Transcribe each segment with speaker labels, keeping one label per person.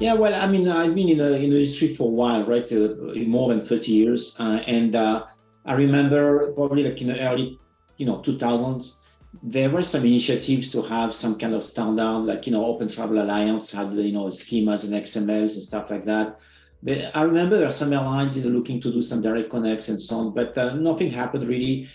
Speaker 1: Yeah, well, I mean, I've been in the industry for a while, right? More than 30 years. And I remember probably like in the early, 2000s, there were some initiatives to have some kind of standard, like, Open Travel Alliance had, schemas and XMLs and stuff like that. I remember there are some airlines, looking to do some direct connects and so on, but nothing happened really.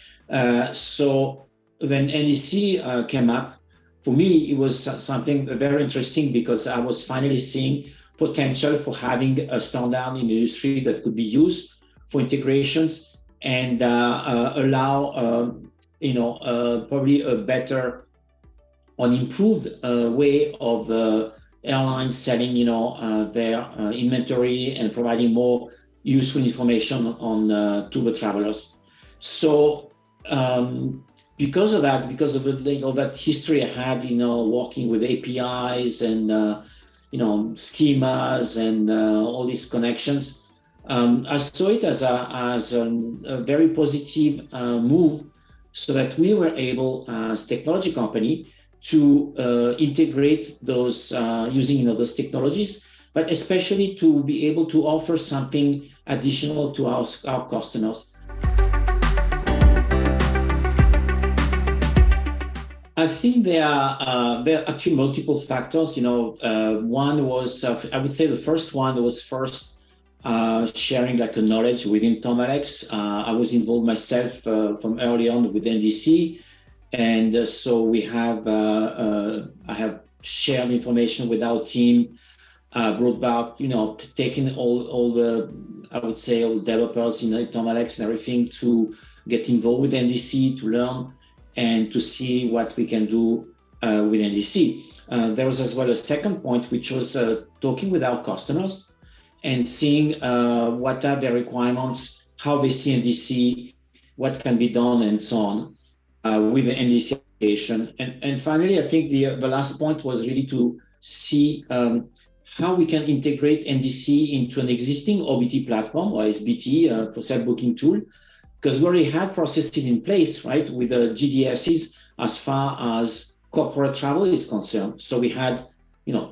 Speaker 1: So when NDC came up, for me, it was something very interesting because I was finally seeing potential for having a standard in the industry that could be used for integrations and allow, probably a better or improved way of airlines selling, their inventory and providing more useful information on to the travelers. So because of that, because of that history I had, working with APIs and schemas and all these connections, I saw it as a very positive move, so that we were able, as a technology company, to integrate those using those technologies, but especially to be able to offer something additional to our customers. I think there are actually multiple factors. One was, I would say the first one was sharing like a knowledge within Thomalex. I was involved myself from early on with NDC, and so I have shared information with our team, brought back, taking all the, I would say, all the developers, Thomalex and everything, to get involved with NDC, to learn and to see what we can do with NDC. There was as well a second point, which was talking with our customers and seeing what are their requirements, how they see NDC, what can be done, and so on with the NDC application. And finally, I think the last point was really to see how we can integrate NDC into an existing OBT platform, or SBT, for self-booking tool, because we already had processes in place, right, with the GDSs as far as corporate travel is concerned. So we had,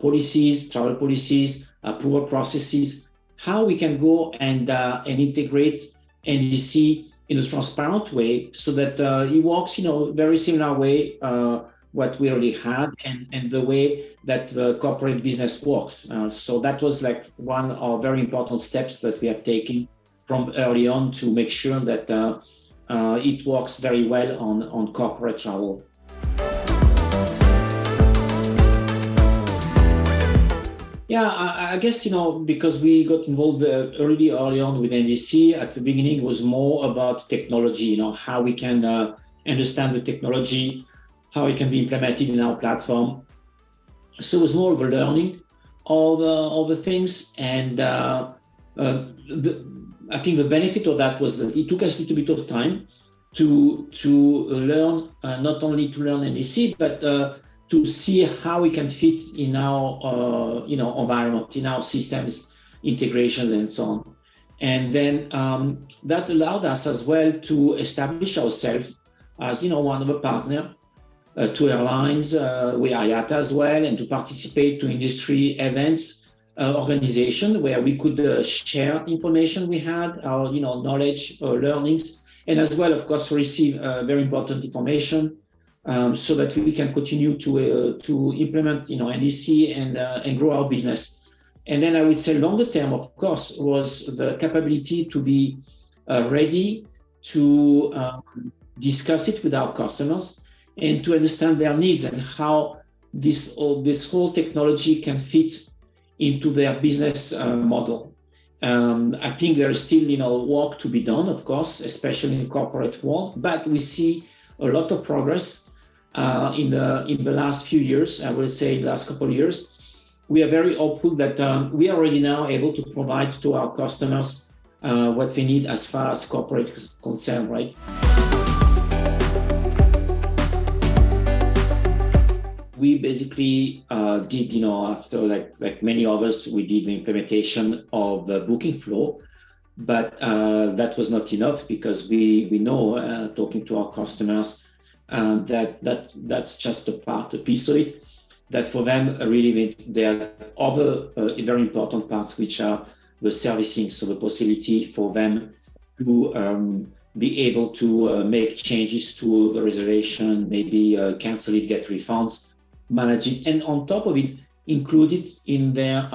Speaker 1: policies, travel policies, approval processes, how we can go and integrate NDC in a transparent way, so that it works, very similar way what we already had, and the way that the corporate business works. So that was like one of very important steps that we have taken from early on to make sure that it works very well on corporate travel. Yeah, I guess, because we got involved really early on with NDC, at the beginning it was more about technology, how we can understand the technology, how it can be implemented in our platform. So it was more of a learning of the things. And I think the benefit of that was that it took us a little bit of time to learn, not only to learn NDC, but to see how we can fit in our environment, in our systems, integrations, and so on. And then that allowed us as well to establish ourselves as one of the partners to airlines with IATA as well, and to participate to industry events, organization where we could share information we had, our knowledge or learnings, and as well, of course, receive very important information, so that we can continue to implement NDC and grow our business. And then I would say longer term, of course, was the capability to be ready to discuss it with our customers and to understand their needs and how this whole technology can fit into their business model. I think there is still work to be done, of course, especially in the corporate world, but we see a lot of progress in the last few years. I would say the last couple of years. We are very hopeful that we are already now able to provide to our customers what they need as far as corporate is concerned, right? We basically did, after like many others, we did the implementation of the booking flow, but that was not enough, because we know, talking to our customers, that's just a piece of it. that for them really there are other very important parts, which are the servicing, so the possibility for them to be able to make changes to the reservation, maybe cancel it, get refunds, manage it, and on top of it, include it in their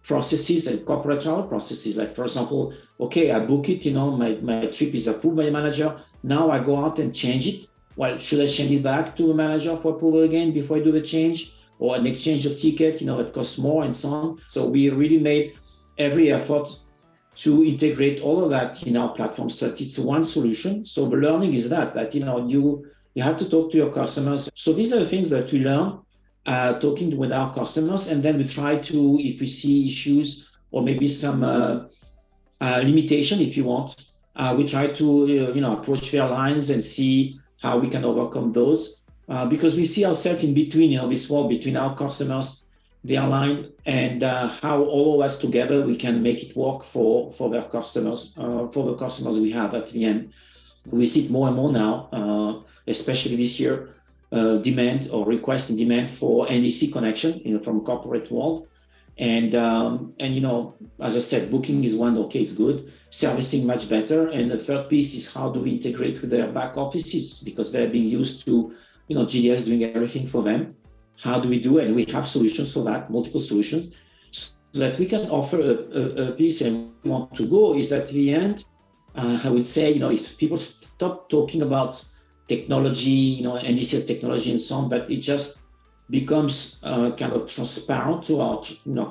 Speaker 1: processes and corporate travel processes. Like, for example, okay, I book it, my trip is approved by the manager. Now I go out and change it. Well, should I change it back to the manager for approval again before I do the change? Or an exchange of ticket, that costs more and so on. So we really made every effort to integrate all of that in our platform so that it's one solution. So the learning is that you have to talk to your customers. So these are the things that we learn talking with our customers, and then we try to, if we see issues or maybe some limitation, if you want, we try to approach the airlines and see how we can overcome those, because we see ourselves in between, this wall between our customers, the airline, and how all of us together we can make it work for their customers, for the customers we have at the end. We see it more and more now, especially this year, demand or request and demand for NDC connection, from corporate world. And as I said, booking is one, okay, it's good. Servicing much better. And the third piece is how do we integrate with their back offices, because they're being used to, GDS doing everything for them. How do we do it? And we have solutions for that, multiple solutions, so that we can offer a piece. And we want to go is that at the end, I would say, if people stop talking about technology, NDC technology and so on, but it just becomes kind of transparent to our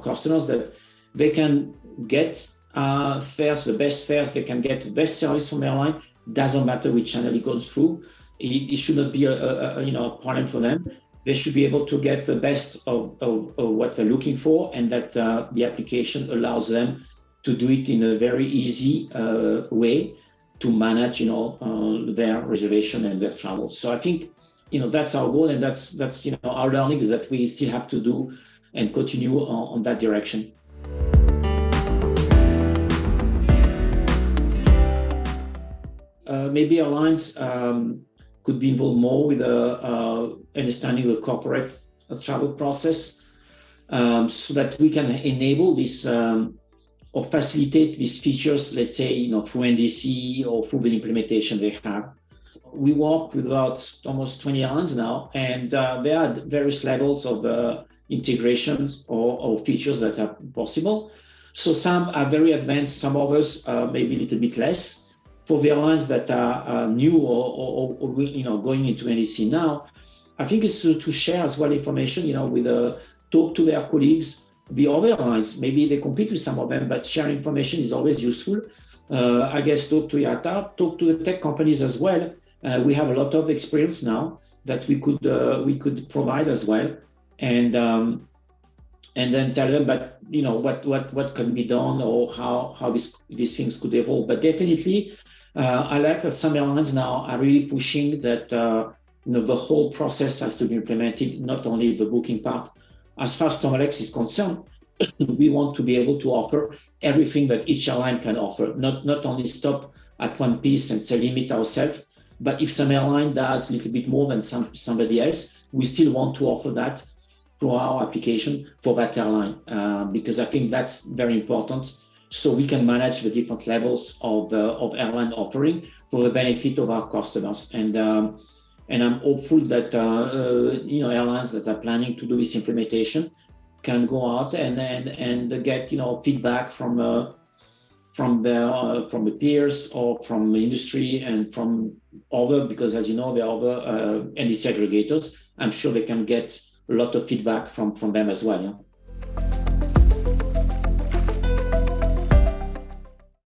Speaker 1: customers that they can get fares, the best fares, they can get the best service from airline. Doesn't matter which channel it goes through. It should not be a problem for them. They should be able to get the best of what they're looking for, and that the application allows them to do it in a very easy way to manage, their reservation and their travel. So I think, that's our goal, and that's our learning is that we still have to do and continue on that direction. Maybe airlines could be involved more with understanding the corporate travel process, so that we can enable this or facilitate these features, let's say, through NDC or through the implementation they have. We work with about almost 20 airlines now, and there are various levels of integrations or features that are possible. So some are very advanced, some others maybe a little bit less. For the airlines that are new or going into NDC now, I think it's to share as well information, with talk to their colleagues, the other airlines. Maybe they compete with some of them, but sharing information is always useful. I guess talk to IATA, talk to the tech companies as well. We have a lot of experience now that we could provide as well, and then tell them, but what can be done or how these things could evolve. But definitely, I like that some airlines now are really pushing that the whole process has to be implemented, not only the booking part. As far as Thomalex is concerned, we want to be able to offer everything that each airline can offer, not only stop at one piece and say limit ourselves, but if some airline does a little bit more than somebody else, we still want to offer that through our application for that airline, because I think that's very important, so we can manage the different levels of airline offering for the benefit of our customers. And I'm hopeful that airlines that are planning to do this implementation can go out and get feedback from the peers or from the industry and from other, because as you know, there are other NDC aggregators. I'm sure they can get a lot of feedback from them as well. Yeah.